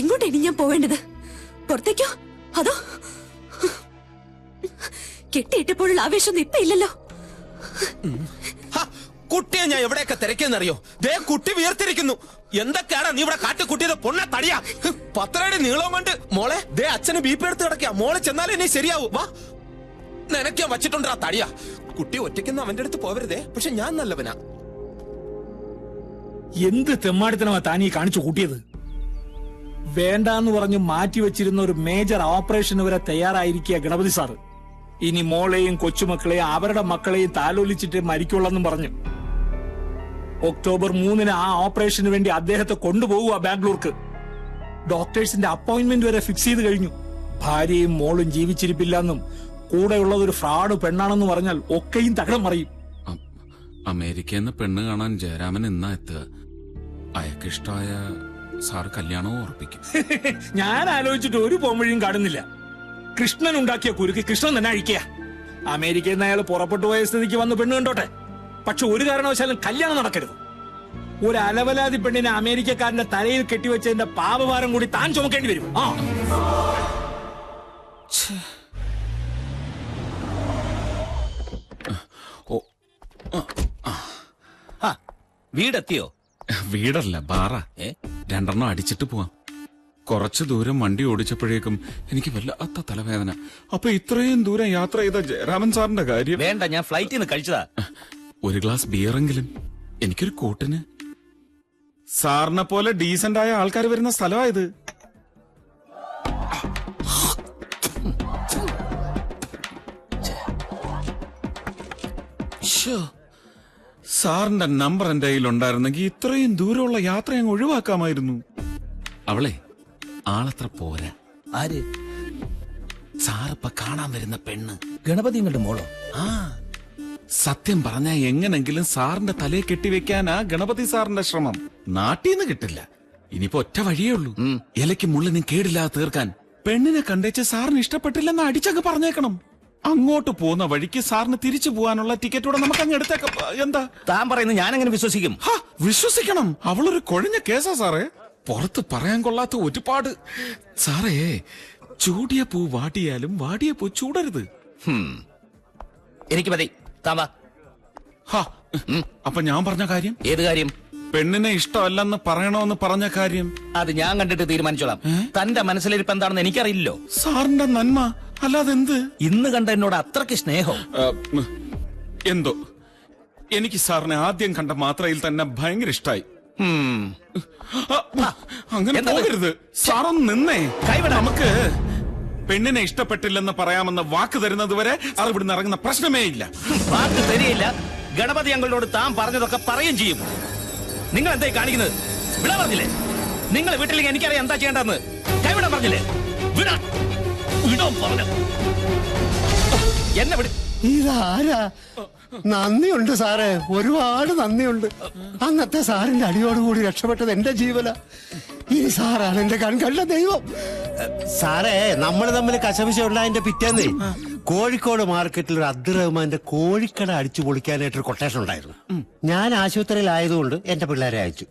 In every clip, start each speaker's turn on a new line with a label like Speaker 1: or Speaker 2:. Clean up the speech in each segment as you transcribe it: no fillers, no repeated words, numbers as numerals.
Speaker 1: എങ്ങോട്ടാ ഇനി ഞാൻ പോവേണ്ടത്? പുറത്തേക്കോ അതോ കെട്ടിയിട്ടപ്പോഴുള്ള ആവേശമൊന്നും ഇപ്പൊ ഇല്ലല്ലോ.
Speaker 2: കുട്ടിയെ ഞാൻ എവിടെയൊക്കെ തിരക്കെന്നറിയോ? ദേ കുട്ടി വീർത്തിരിക്കുന്നു. എന്തൊക്കെയാണ് നീ ഇവിടെ കാട്ടിക്കുട്ടിയത്? പൊണ്ണ തടിയാ 10 അടി നീളം കൊണ്ട്. മോളെ ദേ അച്ഛന് ബി പി എടുത്ത് കിടക്കുക. മോളെ ചെന്നാലേ ഇനി ശരിയാവും. വാ, നിനക്ക് വച്ചിട്ടുണ്ടാ തടിയാ. കുട്ടി ഒറ്റയ്ക്കൊന്നും അവന്റെ അടുത്ത് പോവരുതേ. പക്ഷെ ഞാൻ നല്ലവനാ.
Speaker 3: എന്ത് തെമ്മാടിത്തനമാ താനീ കാണിച്ചു കൂട്ടിയത്? വേണ്ടാന്ന് പറഞ്ഞു മാറ്റിവെച്ചിരുന്ന ഒരു മേജർ ഓപ്പറേഷന് വരെ തയ്യാറായിരിക്കുക ഗണപതി സാറ്. ഇനി മോളെയും കൊച്ചുമക്കളെയും അവരുടെ മക്കളെയും താലോലിച്ചിട്ട് മരിക്കുള്ളെന്നും പറഞ്ഞു. ഒക്ടോബർ 3 ആ ഓപ്പറേഷന് വേണ്ടി അദ്ദേഹത്തെ കൊണ്ടുപോകുക ബാംഗ്ലൂർക്ക്. ഡോക്ടേഴ്സിന്റെ അപ്പോയിന്റ്മെന്റ് വരെ ഫിക്സ് ചെയ്ത് കഴിഞ്ഞു. ഭാര്യയും മോളും ജീവിച്ചിരിപ്പില്ലെന്നും കൂടെയുള്ളത് ഒരു ഫ്രോഡ് പെണ്ണാണെന്ന് പറഞ്ഞാൽ ഒക്കെയും തകടം മറിയും.
Speaker 4: അമേരിക്കന്ന് പെണ്ണ് കാണാൻ ജയരാമൻ എന്നാ എത്തുക? അയക്കിഷ്ടായ സാർ കല്യാണവും ഉറപ്പിക്കും.
Speaker 3: ഞാൻ ആലോചിച്ചിട്ട് ഒരു പോംവഴിയും കാണുന്നില്ല. കൃഷ്ണൻ ഉണ്ടാക്കിയ കുരുക്ക് കൃഷ്ണൻ തന്നെ അഴിക്കുക. അമേരിക്കയിൽ നിന്ന് അയാൾ പുറപ്പെട്ടു പോയ സ്ഥിതിക്ക് വന്ന് പെണ്ണ് കണ്ടോട്ടെ. പക്ഷെ ഒരു കാരണവശാലും കല്യാണം നടക്കരുത്. ഒരു അലവലാതി പെണ്ണിനെ അമേരിക്കക്കാരന്റെ തലയിൽ കെട്ടിവെച്ചതിന്റെ പാപഭാരം കൂടി താൻ ചുമക്കേണ്ടി വരും.
Speaker 2: വീടെത്തിയോ?
Speaker 4: വീടല്ല, ബാറ. 2 അടിച്ചിട്ട് പോവാം. കുറച്ചു ദൂരം വണ്ടി ഓടിച്ചപ്പോഴേക്കും എനിക്ക് വല്ലാത്ത തലവേദന. അപ്പൊ ഇത്രയും ദൂരം യാത്ര ചെയ്ത ജയരാമൻ സാറിന്റെ കാര്യം.
Speaker 2: വേണ്ട, ഞാൻ ഫ്ലൈറ്റിൽ നിന്ന് കഴിച്ചതാ.
Speaker 4: ഒരു ഗ്ലാസ് ബിയറെങ്കിലും എനിക്കൊരു കൂട്ടിന്. സാറിനെ പോലെ ഡീസന്റ് ആയ ആൾക്കാർ വരുന്ന സ്ഥലമായത്. സാറിന്റെ നമ്പർ എന്റെ കയ്യിൽ ഉണ്ടായിരുന്നെങ്കിൽ ഇത്രയും ദൂരമുള്ള യാത്ര അങ്ങ് ഒഴിവാക്കാമായിരുന്നു. അവളെ ആളത്ര പോരാ.
Speaker 2: ആര്?
Speaker 4: സാറിപ്പ കാണാൻ വരുന്ന പെണ്ണ്
Speaker 2: ഗണപതിങ്ങളുടെ മോളോ?
Speaker 4: ആ, സത്യം പറഞ്ഞാ എങ്ങനെങ്കിലും സാറിന്റെ തലയെ കെട്ടിവെക്കാനാ ഗണപതി സാറിന്റെ ശ്രമം. നാട്ടീന്ന് കിട്ടില്ല. ഇനിയിപ്പോ ഒറ്റ വഴിയേ ഉള്ളൂ. ഇലയ്ക്ക് മുള്ളിനും കേടില്ലാതെ തീർക്കാൻ. പെണ്ണിനെ കണ്ടേച്ച് സാറിന് ഇഷ്ടപ്പെട്ടില്ലെന്ന് അടിച്ചങ്ങ് പറഞ്ഞേക്കണം. അങ്ങോട്ട് പോകുന്ന വഴിക്ക് സാറിന് തിരിച്ചു പോകാനുള്ള ടിക്കറ്റൂടെ നമുക്ക് അങ്ങ് എടുത്തേക്കാം. എന്താ
Speaker 2: താൻ പറയുന്നത്? ഞാൻ എങ്ങനെ വിശ്വസിക്കും?
Speaker 4: വിശ്വസിക്കണം. അവളൊരു കൊഴിഞ്ഞ കേസാ സാറേ. പുറത്ത് പറയാൻ കൊള്ളാത്ത ഒരുപാട്. സാറേ, ചൂടിയ പൂ വാടിയാലും വാടിയ പൂ ചൂടരുത്.
Speaker 2: എനിക്ക് മതി.
Speaker 4: അപ്പൊ ഞാൻ പറഞ്ഞ കാര്യം?
Speaker 2: ഏത് കാര്യം?
Speaker 4: പെണ്ണിനെ ഇഷ്ടമല്ലെന്ന് പറയണോന്ന് പറഞ്ഞ കാര്യം.
Speaker 2: അത് ഞാൻ കണ്ടിട്ട് തീരുമാനിച്ചോളാം. തന്റെ മനസ്സിലിരിപ്പ് എന്താണെന്ന് എനിക്കറിയില്ലോ.
Speaker 4: സാറിന്റെ നന്മ അല്ലാതെ എന്ത്?
Speaker 2: ഇന്ന് കണ്ട എന്നോട് അത്രയ്ക്ക് സ്നേഹം.
Speaker 4: എന്തോ എനിക്ക് സാറിനെ ആദ്യം കണ്ട മാത്രയിൽ തന്നെ ഭയങ്കര ഇഷ്ടായി. അങ്ങനെ പോകരുത്. സാറൊന്ന് നിന്നേ. നമുക്ക് പെണ്ണിനെ ഇഷ്ടപ്പെട്ടില്ലെന്ന് പറയാമെന്ന് വാക്ക് തരുന്നത് വരെ അത് ഇവിടുന്ന് ഇറങ്ങുന്ന പ്രശ്നമേ ഇല്ല.
Speaker 2: വാക്ക് തരികയില്ല. ഗണപതി അങ്കിളിനോട് താൻ പറഞ്ഞതൊക്കെ പറയുകയും ചെയ്യും. നിങ്ങൾ എന്തായി കാണിക്കുന്നത്? വിടാൻ പറഞ്ഞില്ലേ? നിങ്ങൾ വീട്ടിലേക്ക് എനിക്കറിയാം എന്താ ചെയ്യേണ്ടതെന്ന്. കൈവിടാൻ പറഞ്ഞില്ലേ? വിടാൻ പറഞ്ഞു. എന്നെ വിട്.
Speaker 5: ഇതാരാ? നന്ദിയുണ്ട് സാറേ, ഒരുപാട് നന്ദിയുണ്ട്. അന്നത്തെ സാറിന്റെ അടിയോടുകൂടി രക്ഷപ്പെട്ടത് എന്റെ ജീവന. ഇനി സാറാണ് എന്റെ കൺകണ്ട ദൈവം. സാറേ, നമ്മൾ തമ്മിൽ കശപിശ ഉണ്ടായതിന്റെ പിറ്റേന്ന് കോഴിക്കോട് മാർക്കറ്റിൽ ഒരു അബ്ദുറഹ്മാന്റെ കോഴിക്കട അടിച്ചു പൊളിക്കാനായിട്ടൊരു കൊട്ടേഷൻ ഉണ്ടായിരുന്നു. ഞാൻ ആശുപത്രിയിലായതുകൊണ്ട് എന്റെ പിള്ളേരെ അയച്ചു.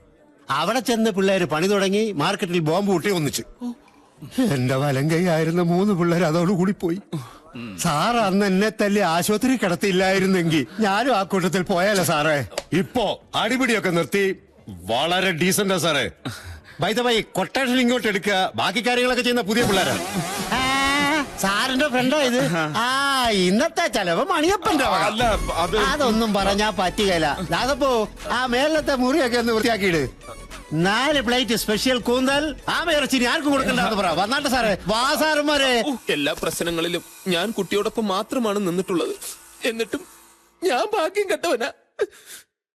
Speaker 5: അവിടെ ചെന്ന് പിള്ളേര് പണി തുടങ്ങി. മാർക്കറ്റിൽ ബോംബ് കൂട്ടി ഒന്നിച്ചു. എന്റെ വലം കൈ ആയിരുന്ന 3 പിള്ളേർ അതോടുകൂടി പോയി. സാർ അന്ന് എന്നെ തല്ലി ആശുപത്രി കിടത്തിയില്ലായിരുന്നെങ്കിൽ ഞാനും ആ കൂട്ടത്തിൽ പോയാലോ സാറേ. ഇപ്പോ അടിപിടിയൊക്കെ നിർത്തി വളരെ ഡീസന്റാ സാറേ. ബൈ കൊട്ടേഷൻ ഇങ്ങോട്ട് എടുക്കുക. ബാക്കി കാര്യങ്ങളൊക്കെ ചെയ്യുന്ന പുതിയ പിള്ളേരാണ്. സാറിന്റെ ഫ്രണ്ടാ ഇത്? ഇന്നത്തെ ചെലവ് മണിയപ്പന്റെ. അതൊന്നും പറഞ്ഞാ പറ്റുകയില്ല. അതപ്പോ ആ മേലത്തെ മുറിയൊക്കെ ഒന്ന് വൃത്തിയാക്കിയിട്. 4 പ്ലേറ്റ് സ്പെഷ്യൽ കൂന്തൽ. ഇറച്ചി ആർക്കും കൊടുക്കണ്ടെന്ന് പറ. വന്നാട്ടെ സാറേ. വാ സാറന്മാരെ.
Speaker 2: എല്ലാ പ്രശ്നങ്ങളിലും ഞാൻ കുട്ടിയോടൊപ്പം മാത്രമാണ് നിന്നിട്ടുള്ളത്. എന്നിട്ടും ഞാൻ ഭാഗ്യം കെട്ടവനാ.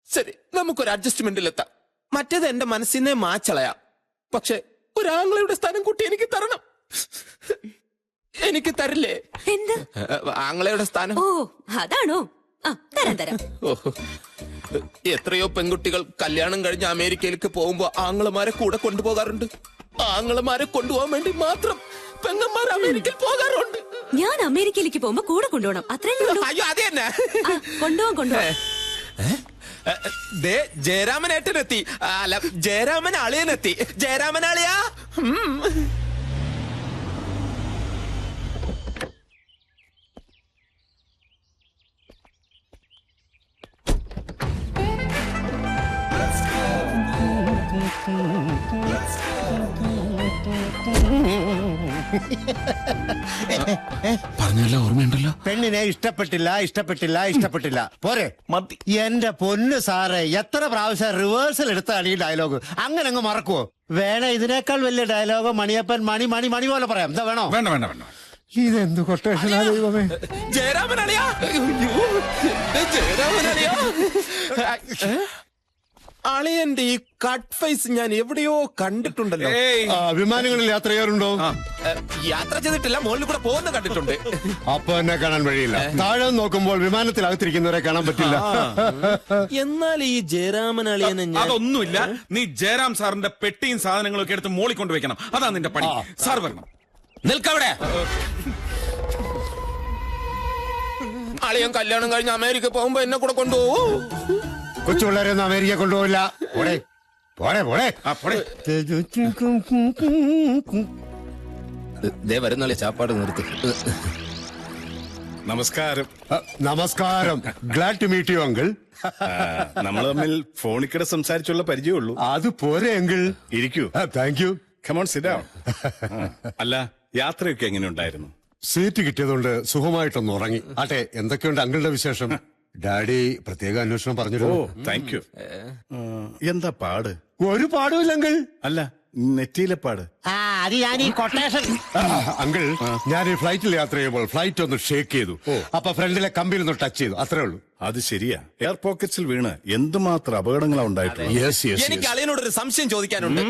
Speaker 2: ശരി, നമുക്കൊരു അഡ്ജസ്റ്റ്മെന്റിലെത്താം. മറ്റേത് എന്റെ മനസ്സിനെ മാച്ചളയാം. പക്ഷെ ഒരാങ്ങളുടെ സ്ഥാനം കുട്ടി എനിക്ക് തരണം. എനിക്ക് തരില്ലേ?
Speaker 1: എന്ത്
Speaker 2: ആങ്ങളയുടെ സ്ഥാനം?
Speaker 1: ഓ, അതാണോ? തരാം.
Speaker 2: എത്രയോ പെൺകുട്ടികൾ കല്യാണം കഴിഞ്ഞ് അമേരിക്കയിലേക്ക് പോകുമ്പോ ആങ്ങളമാരെ കൂടെ കൊണ്ടുപോകാറുണ്ട്. ആങ്ങളമാരെ കൊണ്ടുപോകാൻ വേണ്ടി മാത്രം പെങ്ങന്മാർ അമേരിക്കയിൽ പോകാറുണ്ട്.
Speaker 1: ഞാൻ അമേരിക്കയിലേക്ക് പോകുമ്പോ കൂടെ കൊണ്ടുപോകണം. അത്രയല്ലേ?
Speaker 2: അയ്യോ, അത് തന്നെ.
Speaker 1: കൊണ്ടുപോകാൻ.
Speaker 2: ദേ ജയരാമനേട്ടനെത്തി. അല്ല, ജയരാമൻ അളിയനെത്തി. ജയരാമൻ അളിയാ.
Speaker 4: പറഞ്ഞല്ലോ, ഓർമ്മയുണ്ടല്ലോ.
Speaker 5: പെണ്ണിനെ ഇഷ്ടപ്പെട്ടില്ല പോരെ
Speaker 4: മതി.
Speaker 5: എന്റെ പൊന്ന് സാറേ, എത്ര പ്രാവശ്യം റിവേഴ്സൽ എടുത്താണ് ഈ ഡയലോഗ്. അങ്ങനെ അങ്ങ് മറക്കുവോ? വേണ ഇതിനേക്കാൾ വലിയ ഡയലോഗ് മണിയപ്പൻ മണി മണി മണി പോലെ പറയാം. എന്താ വേണോ?
Speaker 4: വേണ്ട വേണ്ട വേണ്ട.
Speaker 5: ഇതെന്ത് കൊട്ടേഷനാ ദൈവമേ.
Speaker 2: ജയരാമൻ അളിയാ. ജയരാമൻ അളിയാ. അളിയന്റെ ഈ കട്ട് ഫേസ് ഞാൻ എവിടെയോ കണ്ടിട്ടുണ്ടല്ലോ.
Speaker 5: വിമാനങ്ങളിൽ യാത്ര ചെയ്യാറുണ്ടോ?
Speaker 2: യാത്ര ചെയ്തിട്ടില്ല, മുകളിൽ കൂടെ പോകുന്ന കണ്ടിട്ടുണ്ട്.
Speaker 5: അപ്പൊ എന്നെ കാണാൻ വഴിയില്ല. താഴെ നോക്കുമ്പോൾ വിമാനത്തിലകത്തിരിക്കുന്നവരെ കാണാൻ പറ്റില്ല.
Speaker 2: എന്നാൽ ഈ ജയരാമൻ അളിയനെ
Speaker 4: അതൊന്നുമില്ല. നീ ജയറാം സാറിന്റെ പെട്ടിയും സാധനങ്ങളും ഒക്കെ എടുത്ത് മോളിൽ കൊണ്ടുവയ്ക്കണം. അതാ നിന്റെ പണി. സാർ വരണം.
Speaker 2: നിൽക്കവിടെ. അളിയൻ കല്യാണം കഴിഞ്ഞ് അമേരിക്ക പോകുമ്പോ എന്നെ കൂടെ കൊണ്ടുപോകും.
Speaker 5: കൊച്ചു പിള്ളേരൊന്നും അമേരിക്ക കൊണ്ടുപോകില്ല. പോടെ പോടെ പോടെ.
Speaker 2: വരുന്നാളെ ചാപ്പാട് നിർത്തി.
Speaker 6: നമസ്കാരം.
Speaker 5: നമസ്കാരം. Glad to meet you uncle.
Speaker 6: നമ്മൾ തമ്മിൽ ഫോണിക്കിടെ സംസാരിച്ചുള്ള പരിചയമുള്ളൂ.
Speaker 5: അത് പോരെ അങ്കിൾ.
Speaker 6: ഇരിക്കൂ.
Speaker 5: Thank you.
Speaker 6: Come on sit down. അല്ല, യാത്രയൊക്കെ എങ്ങനെ ഉണ്ടായിരുന്നു?
Speaker 5: സീറ്റ് കിട്ടിയതുകൊണ്ട് സുഖമായിട്ടൊന്ന് ഉറങ്ങി. ആട്ടെ, എന്തൊക്കെയുണ്ട് അങ്കിളുടെ വിശേഷം? ഡാഡി പ്രത്യേക അന്വേഷണം
Speaker 6: ഓ,
Speaker 5: പറഞ്ഞിരുന്നു.
Speaker 6: Thank you. എന്താ പാട്?
Speaker 5: ഒരു പാടുമില്ല അങ്കിൾ.
Speaker 6: അല്ല, നെറ്റിയിലെ പാട്.
Speaker 5: അത് ഞാൻ ഈ കൊട്ടേഷൻ. അങ്കിൾ, ഞാൻ ഈ ഫ്ലൈറ്റിൽ യാത്ര ചെയ്യുമ്പോൾ ഫ്ലൈറ്റ് ഒന്ന് ഷേക്ക് ചെയ്തു. അപ്പൊ ഫ്രണ്ടിലെ കമ്പിൽ ഒന്ന് ടച്ച് ചെയ്തു, അത്രേ ഉള്ളൂ.
Speaker 6: അത് ശരിയാ. എയർ പോക്കറ്റ്സിൽ വീണ് എന്തുമാത്രം അപകടങ്ങളാ ഉണ്ടായിട്ടുള്ളത്.
Speaker 2: എനിക്ക് അളിയനോടൊരു സംശയം ചോദിക്കാനുണ്ട്.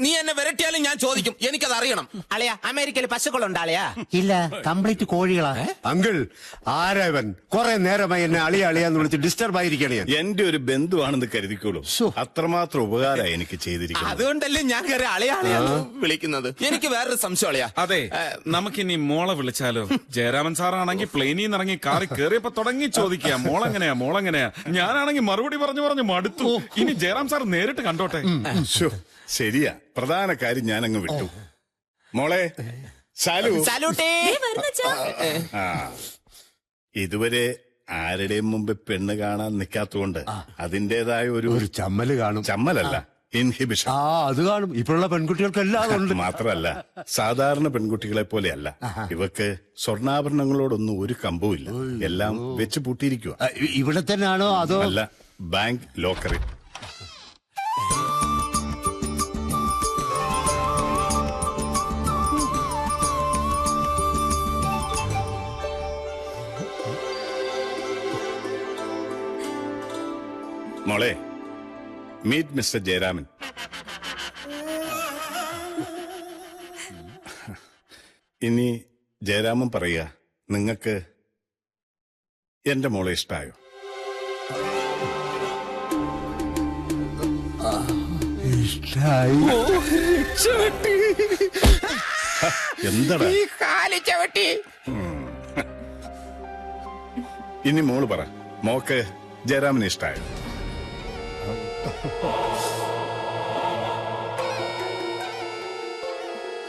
Speaker 2: നീ എന്നെ വിരട്ടിയാലും ഞാൻ ചോദിക്കും. എനിക്കത് അറിയണം. അളിയ, അമേരിക്കയിൽ പശുക്കളുണ്ട് അളിയാ?
Speaker 5: ഇല്ല, കംപ്ലീറ്റ് കോഴികളാ. അങ്കിൾ, ആരവൻ കുറെ നേരമായി എന്നെ അളിയ അളിയാന്ന് വിളിച്ച് ഡിസ്റ്റർബ് ആയിരിക്കണേ.
Speaker 6: എന്റെ ഒരു ബന്ധുവാണെന്ന് കരുതിക്കോളൂ. അത്രമാത്രം ഉപകാരമായി എനിക്ക് ചെയ്തിരിക്കുന്നത്.
Speaker 2: അതുകൊണ്ടല്ലേ ഞാൻ കയറി അളിയ അളിയാന്ന് വിളിക്കുന്നത്. എനിക്ക് വേറൊരു സംശയം അളിയാ.
Speaker 4: അതെ, നമുക്കിനി മോളെ വിളിച്ചാലോ? ജയരാമൻ സാറാണെങ്കിൽ പ്ലെയിനിൽ നിന്ന് ഇറങ്ങി കാറിൽ കയറിയപ്പോ തുടങ്ങി ചോദിക്കുക, മോളെങ്ങനെയാ. ഞാനാണെങ്കിൽ മറുപടി പറഞ്ഞു മടുത്തു. ഇനി ജയറാം സാർ നേരിട്ട് കണ്ടോട്ടെ.
Speaker 6: ശരിയാ, പ്രധാന കാര്യം ഞാൻ അങ്ങ് വിട്ടു. മോളെ ഇതുവരെ ആരുടെയും മുമ്പ് പെണ്ണ് കാണാൻ നിൽക്കാത്തതുകൊണ്ട് അതിന്റേതായ ഒരു
Speaker 5: ചമ്മല് കാണും.
Speaker 6: ചമ്മലല്ല, ഇൻഹിബിഷൻ.
Speaker 5: അത് കാണും. ഇപ്പോഴുള്ള പെൺകുട്ടികൾക്കെല്ലാം ഉണ്ട്.
Speaker 6: മാത്രമല്ല, സാധാരണ പെൺകുട്ടികളെ പോലെയല്ല. ഇവക്ക് സ്വർണ്ണാഭരണങ്ങളോടൊന്നും ഒരു കമ്പവുമില്ല. എല്ലാം വെച്ച് പൂട്ടിയിരിക്കുക.
Speaker 5: ഇവിടെ തന്നെയാണോ അതോ?
Speaker 6: അല്ല, ബാങ്ക് ലോക്കറിൽ. മോളെ, മീറ്റ് മിസ്റ്റർ ജയരാമൻ. ഇനി ജയരാമൻ പറയുക, നിങ്ങൾക്ക് എന്റെ മോളെ ഇഷ്ടായോ? എന്താടാ ഇനി മോള് പറ, മോക്ക് ജയരാമനെ ഇഷ്ടായോ?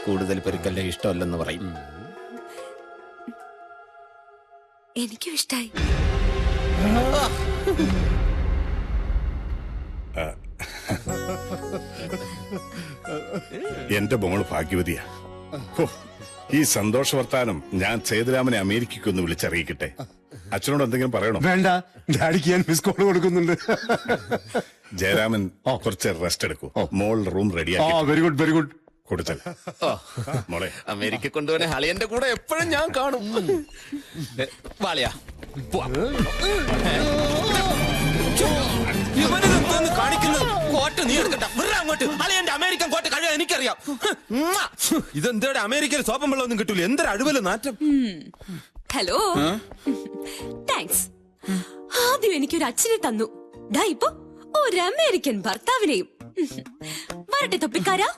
Speaker 2: കൂടുതൽ പേർക്കല്ലേ ഇഷ്ടമല്ലെന്ന് പറയും.
Speaker 1: എനിക്കും ഇഷ്ടായി.
Speaker 6: എന്റെ മോള് ഭാഗ്യവതിയാ. ഈ സന്തോഷ വർത്താനം ഞാൻ സേതുരാമനെ അമേരിക്കയ്ക്കൊന്ന് വിളിച്ചറിയിക്കട്ടെ. അച്ഛനോട് എന്തെങ്കിലും പറയണോ?
Speaker 5: വേണ്ട, ഡാഡിക്ക് ഞാൻ മിസ് കോൾ കൊടുക്കുന്നുണ്ട്.
Speaker 6: ജയരാമൻ കുറച്ച് റെസ്റ്റ് എടുക്കൂ. മോൾ റൂം റെഡിയാക്കി.
Speaker 5: Very good very good.
Speaker 6: കൊടുത്തൽ മോളെ.
Speaker 2: അമേരിക്ക കൊണ്ടുപോണേ അളിയന്റെ കൂടെ എപ്പോഴും ഞാൻ കാണും. വാളിയാ, ഇവനെന്താന്ന് കാണിക്കുന്നത്? കോട്ട് നീ എടുക്കട്ട, അങ്ങോട്ട്. അളിയന്റെ അമേരിക്കൻ കോട്ട് കഴിയാൻ എനിക്കറിയാം. ഇതെന്താ അമേരിക്കയിൽ സോപ്പം വെള്ളമൊന്നും കിട്ടൂല. എന്തൊരു അഴുവല് നാറ്റം.
Speaker 1: Hello, thanks. ആദ്യം എനിക്കൊരു അച്ഛനെ തന്നു. ദാ ഇപ്പൊ ഒരു അമേരിക്കൻ ഭർത്താവിനെയും. വരട്ടെ തൊപ്പിക്കാരാ.